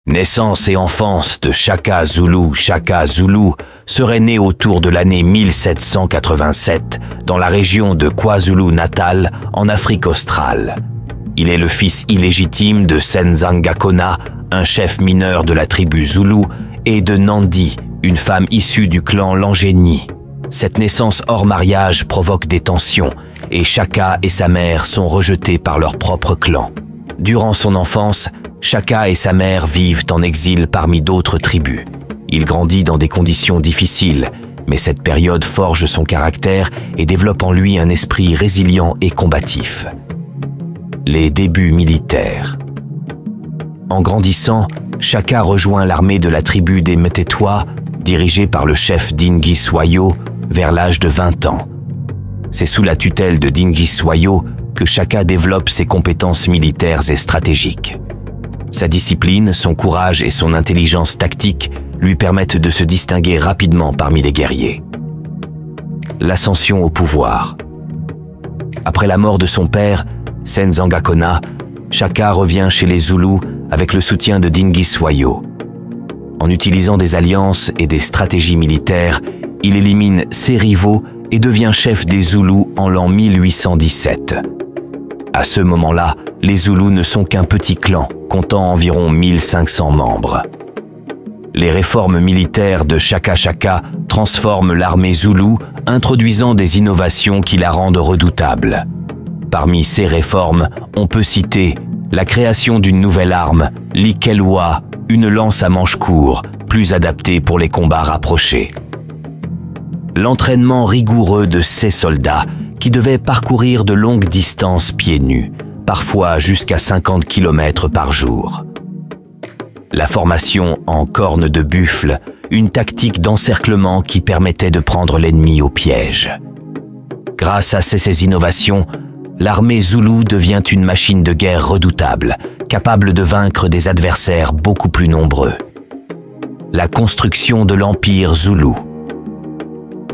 Naissance et enfance de Shaka Zulu. Shaka Zulu serait né autour de l'année 1787 dans la région de KwaZulu-Natal en Afrique australe. Il est le fils illégitime de Senzangakona, un chef mineur de la tribu Zulu, et de Nandi, une femme issue du clan Langeni. Cette naissance hors mariage provoque des tensions et Shaka et sa mère sont rejetés par leur propre clan. Durant son enfance, Shaka et sa mère vivent en exil parmi d'autres tribus. Il grandit dans des conditions difficiles, mais cette période forge son caractère et développe en lui un esprit résilient et combatif. Les débuts militaires. En grandissant, Shaka rejoint l'armée de la tribu des Mtetua, dirigée par le chef Dingis Wayo, vers l'âge de 20 ans. C'est sous la tutelle de Dingis Wayo que Shaka développe ses compétences militaires et stratégiques. Sa discipline, son courage et son intelligence tactique lui permettent de se distinguer rapidement parmi les guerriers. L'ascension au pouvoir. Après la mort de son père, Senzangakona, Shaka revient chez les Zoulous avec le soutien de Dingis Wayo. En utilisant des alliances et des stratégies militaires, il élimine ses rivaux et devient chef des Zoulous en l'an 1817. À ce moment-là, les Zoulous ne sont qu'un petit clan, comptant environ 1500 membres. Les réformes militaires de Shaka Shaka transforment l'armée Zoulou, introduisant des innovations qui la rendent redoutable. Parmi ces réformes, on peut citer la création d'une nouvelle arme, l'Ikelwa, une lance à manche court, plus adaptée pour les combats rapprochés. L'entraînement rigoureux de ces soldats qui devaient parcourir de longues distances pieds nus, parfois jusqu'à 50 km par jour. La formation en corne de buffle, une tactique d'encerclement qui permettait de prendre l'ennemi au piège. Grâce à ces innovations, l'armée Zoulou devient une machine de guerre redoutable, capable de vaincre des adversaires beaucoup plus nombreux. La construction de l'Empire Zoulou.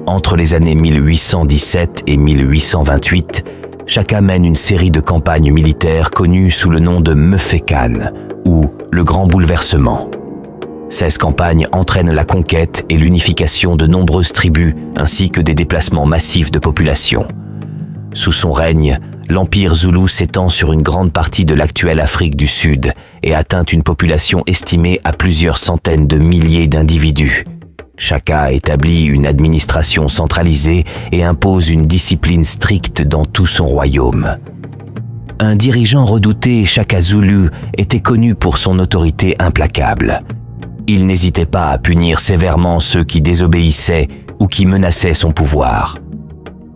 Entre les années 1817 et 1828, Shaka mène une série de campagnes militaires connues sous le nom de Mfekan, ou le Grand Bouleversement. 16 campagnes entraînent la conquête et l'unification de nombreuses tribus, ainsi que des déplacements massifs de population. Sous son règne, l'Empire Zoulou s'étend sur une grande partie de l'actuelle Afrique du Sud et atteint une population estimée à plusieurs centaines de milliers d'individus. Shaka établit une administration centralisée et impose une discipline stricte dans tout son royaume. Un dirigeant redouté, Shaka Zulu, était connu pour son autorité implacable. Il n'hésitait pas à punir sévèrement ceux qui désobéissaient ou qui menaçaient son pouvoir.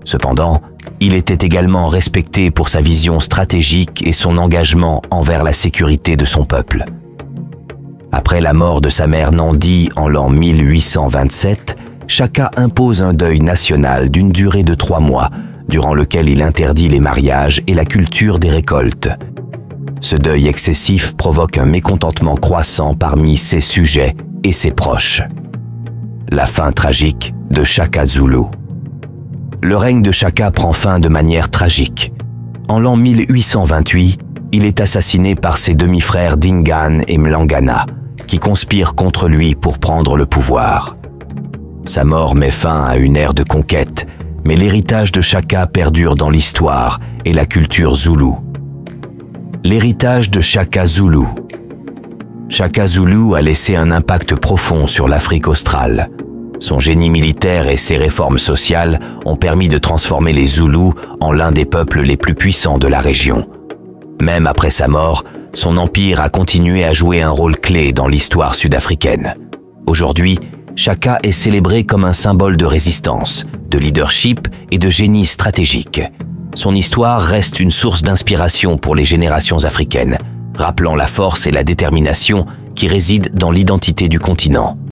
Cependant, il était également respecté pour sa vision stratégique et son engagement envers la sécurité de son peuple. Après la mort de sa mère Nandi en l'an 1827, Shaka impose un deuil national d'une durée de 3 mois, durant lequel il interdit les mariages et la culture des récoltes. Ce deuil excessif provoque un mécontentement croissant parmi ses sujets et ses proches. La fin tragique de Shaka Zulu. Le règne de Shaka prend fin de manière tragique. En l'an 1828, il est assassiné par ses demi-frères Dingaan et Mlangana, qui conspirent contre lui pour prendre le pouvoir. Sa mort met fin à une ère de conquête, mais l'héritage de Shaka perdure dans l'histoire et la culture zoulou. L'héritage de Shaka Zulu. Shaka Zulu a laissé un impact profond sur l'Afrique australe. Son génie militaire et ses réformes sociales ont permis de transformer les Zoulous en l'un des peuples les plus puissants de la région. Même après sa mort, son empire a continué à jouer un rôle clé dans l'histoire sud-africaine. Aujourd'hui, Shaka est célébré comme un symbole de résistance, de leadership et de génie stratégique. Son histoire reste une source d'inspiration pour les générations africaines, rappelant la force et la détermination qui résident dans l'identité du continent.